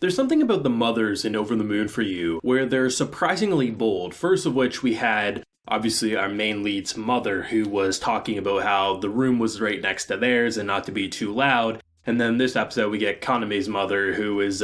There's something about the mothers in Over the Moon for You where they're surprisingly bold. First of which we had, obviously, our main lead's mother who was talking about how the room was right next to theirs and not to be too loud. And then this episode we get Kaname's mother who is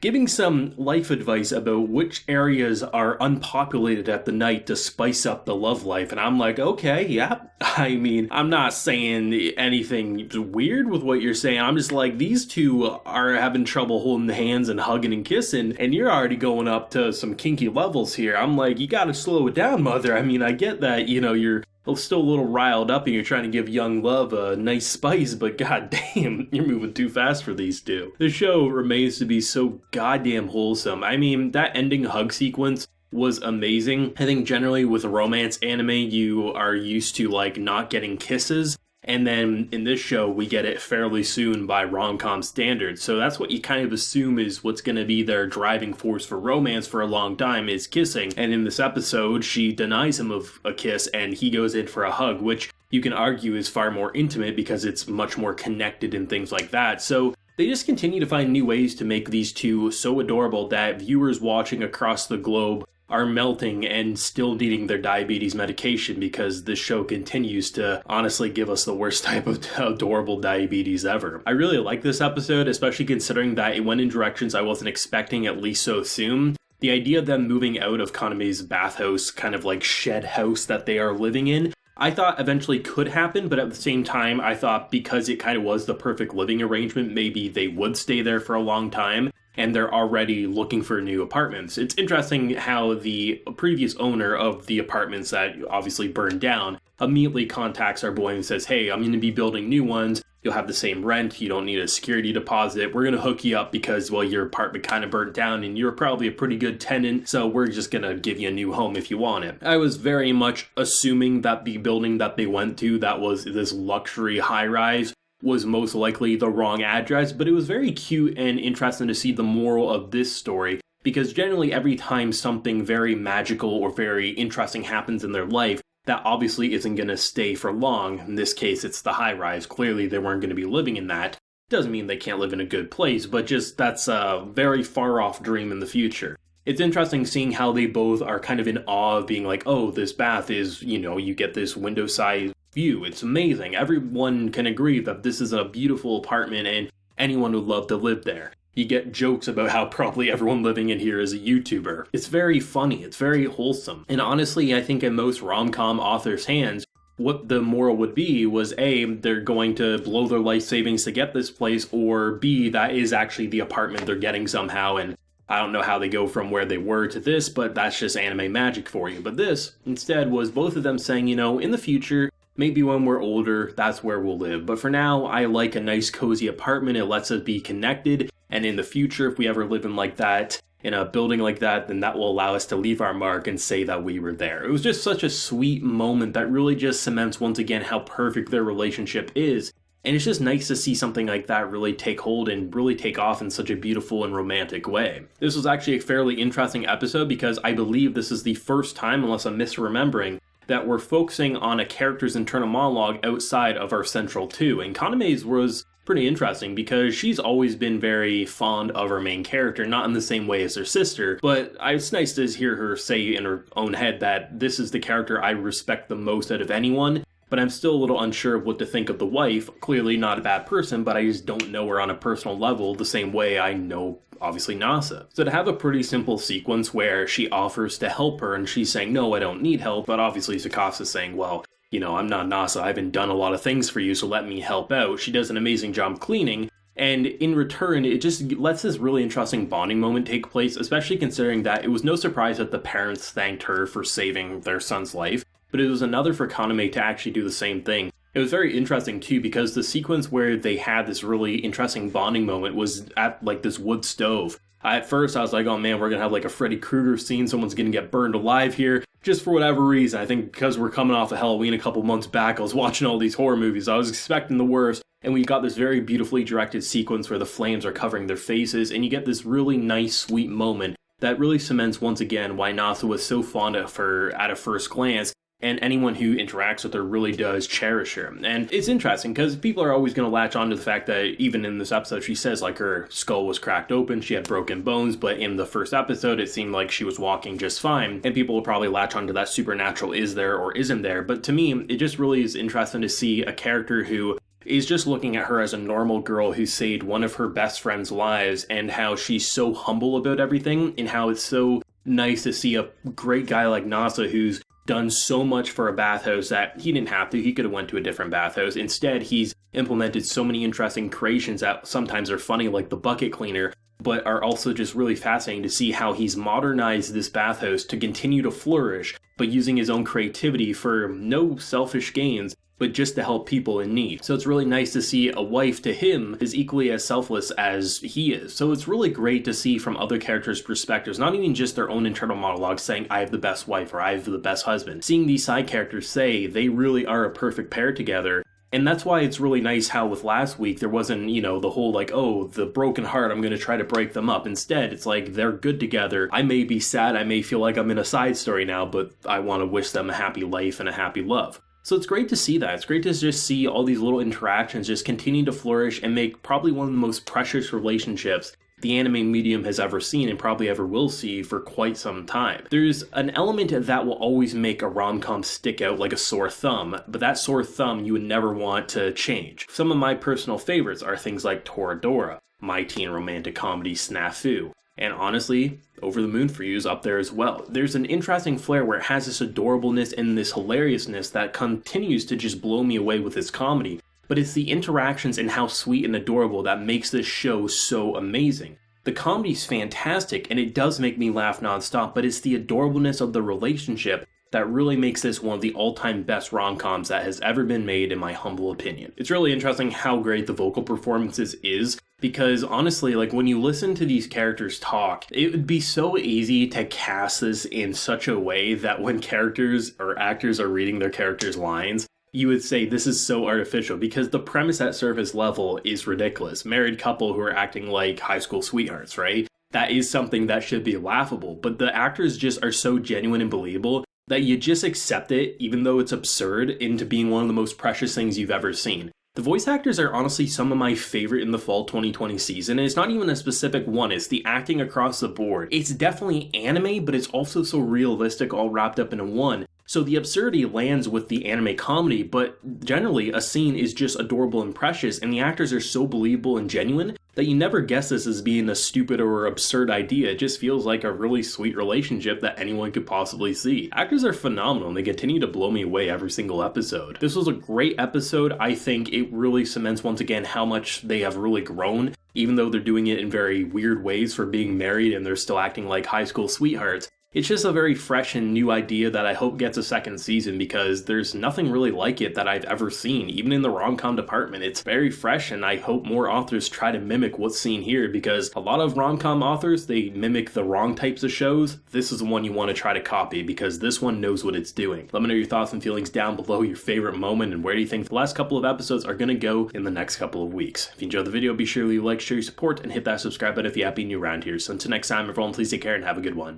giving some life advice about which areas are unpopulated at the night to spice up the love life. And I'm like, okay, yeah. I mean, I'm not saying anything weird with what you're saying. I'm just like, these two are having trouble holding hands and hugging and kissing, and you're already going up to some kinky levels here. I'm like, you gotta slow it down, mother. I mean, I get that, you're still a little riled up and you're trying to give young love a nice spice, but goddamn, you're moving too fast for these two. The show remains to be so goddamn wholesome. I mean, that ending hug sequence was amazing. I think generally with romance anime, you are used to not getting kisses. And then in this show, we get it fairly soon by rom-com standards. So that's what you kind of assume is what's going to be their driving force for romance for a long time is kissing. And in this episode, she denies him of a kiss and he goes in for a hug, which you can argue is far more intimate because it's much more connected and things like that. So they just continue to find new ways to make these two so adorable that viewers watching across the globe are melting and still needing their diabetes medication because this show continues to honestly give us the worst type of adorable diabetes ever. I really like this episode, especially considering that it went in directions I wasn't expecting at least so soon. The idea of them moving out of Kaname's bathhouse, kind of shed house that they are living in, I thought eventually could happen, but at the same time, I thought because it kind of was the perfect living arrangement, maybe they would stay there for a long time. And they're already looking for new apartments. It's interesting how the previous owner of the apartments that obviously burned down immediately contacts our boy and says, hey, I'm going to be building new ones. You'll have the same rent. You don't need a security deposit. We're going to hook you up because, well, your apartment kind of burnt down and you're probably a pretty good tenant. So we're just going to give you a new home if you want it. I was very much assuming that the building that they went to, that was this luxury high rise, was most likely the wrong address, but it was very cute and interesting to see the moral of this story, because generally every time something very magical or very interesting happens in their life, that obviously isn't going to stay for long. In this case, it's the high-rise. Clearly, they weren't going to be living in that. Doesn't mean they can't live in a good place, but just that's a very far-off dream in the future. It's interesting seeing how they both are kind of in awe of being like, oh, this bath is, you get this window-side view. It's amazing. Everyone can agree that this is a beautiful apartment and anyone would love to live there. You get jokes about how probably everyone living in here is a YouTuber. It's very funny. It's very wholesome. And honestly, I think in most rom-com authors' hands, what the moral would be was A, they're going to blow their life savings to get this place, or B, that is actually the apartment they're getting somehow, and I don't know how they go from where they were to this, but that's just anime magic for you. But this, instead, was both of them saying, in the future, maybe when we're older, that's where we'll live. But for now, I like a nice cozy apartment. It lets us be connected. And in the future, if we ever live in that, in a building like that, then that will allow us to leave our mark and say that we were there. It was just such a sweet moment that really just cements once again how perfect their relationship is. And it's just nice to see something like that really take hold and really take off in such a beautiful and romantic way. This was actually a fairly interesting episode because I believe this is the first time, unless I'm misremembering, that we're focusing on a character's internal monologue outside of our central two. And Kaname's was pretty interesting because she's always been very fond of her main character, not in the same way as her sister, but it's nice to hear her say in her own head that this is the character I respect the most out of anyone, but I'm still a little unsure of what to think of the wife. Clearly not a bad person, but I just don't know her on a personal level the same way I know obviously Nasa. So to have a pretty simple sequence where she offers to help her and she's saying, no, I don't need help, but obviously Sakasa's saying, well, I'm not Nasa, I haven't done a lot of things for you, so let me help out. She does an amazing job cleaning, and in return, it just lets this really interesting bonding moment take place, especially considering that it was no surprise that the parents thanked her for saving their son's life, but it was another for Kaname to actually do the same thing. It was very interesting too, because the sequence where they had this really interesting bonding moment was at this wood stove. At first, I was like, oh man, we're going to have a Freddy Krueger scene. Someone's going to get burned alive here. Just for whatever reason. I think because we're coming off of Halloween a couple months back, I was watching all these horror movies. I was expecting the worst. And we got this very beautifully directed sequence where the flames are covering their faces. And you get this really nice, sweet moment that really cements once again why Nasa was so fond of her at a first glance. and anyone who interacts with her really does cherish her. And it's interesting because people are always going to latch on to the fact that even in this episode, she says like her skull was cracked open, she had broken bones, but in the first episode, it seemed like she was walking just fine. And people will probably latch on to that supernatural is there or isn't there. But to me, it just really is interesting to see a character who is just looking at her as a normal girl who saved one of her best friend's lives, and how she's so humble about everything, and how it's so nice to see a great guy like Nasa who's done so much for a bathhouse that he didn't have to. He could have went to a different bathhouse. Instead, he's implemented so many interesting creations that sometimes are funny, like the bucket cleaner, but are also just really fascinating to see how he's modernized this bathhouse to continue to flourish, but using his own creativity for no selfish gains, but just to help people in need. So it's really nice to see a wife to him is equally as selfless as he is. So it's really great to see from other characters' perspectives, not even just their own internal monologues saying, I have the best wife or I have the best husband. Seeing these side characters say they really are a perfect pair together. And that's why it's really nice how with last week, there wasn't, the whole like, oh, the broken heart, I'm going to try to break them up. Instead, it's like they're good together. I may be sad, I may feel like I'm in a side story now, but I want to wish them a happy life and a happy love. So it's great to see that. It's great to just see all these little interactions just continue to flourish and make probably one of the most precious relationships the anime medium has ever seen and probably ever will see for quite some time. There's an element that will always make a rom-com stick out like a sore thumb, but that sore thumb you would never want to change. Some of my personal favorites are things like Toradora, my teen romantic comedy Snafu, and honestly, Over the Moon for You is up there as well. There's an interesting flair where it has this adorableness and this hilariousness that continues to just blow me away with its comedy, but it's the interactions and how sweet and adorable that makes this show so amazing. The comedy's fantastic and it does make me laugh nonstop, but it's the adorableness of the relationship that really makes this one of the all-time best rom-coms that has ever been made, in my humble opinion. It's really interesting how great the vocal performances is, because honestly, like when you listen to these characters talk, it would be so easy to cast this in such a way that when characters or actors are reading their characters' lines, you would say this is so artificial, because the premise at surface level is ridiculous. Married couple who are acting like high school sweethearts, right? That is something that should be laughable, but the actors just are so genuine and believable that you just accept it, even though it's absurd, into being one of the most precious things you've ever seen. The voice actors are honestly some of my favorite in the fall 2020 season, and it's not even a specific one, it's the acting across the board. It's definitely anime, but it's also so realistic, all wrapped up in one. So the absurdity lands with the anime comedy, but generally a scene is just adorable and precious, and the actors are so believable and genuine that you never guess this as being a stupid or absurd idea. It just feels like a really sweet relationship that anyone could possibly see. Actors are phenomenal and they continue to blow me away every single episode. This was a great episode. I think it really cements once again how much they have really grown, even though they're doing it in very weird ways for being married and they're still acting like high school sweethearts. It's just a very fresh and new idea that I hope gets a second season, because there's nothing really like it that I've ever seen, even in the rom-com department. It's very fresh, and I hope more authors try to mimic what's seen here, because a lot of rom-com authors, they mimic the wrong types of shows. This is the one you want to try to copy, because this one knows what it's doing. Let me know your thoughts and feelings down below, your favorite moment, and where do you think the last couple of episodes are going to go in the next couple of weeks. If you enjoyed the video, be sure to leave a like, share your support, and hit that subscribe button if you happen to be new around here. So until next time, everyone, please take care and have a good one.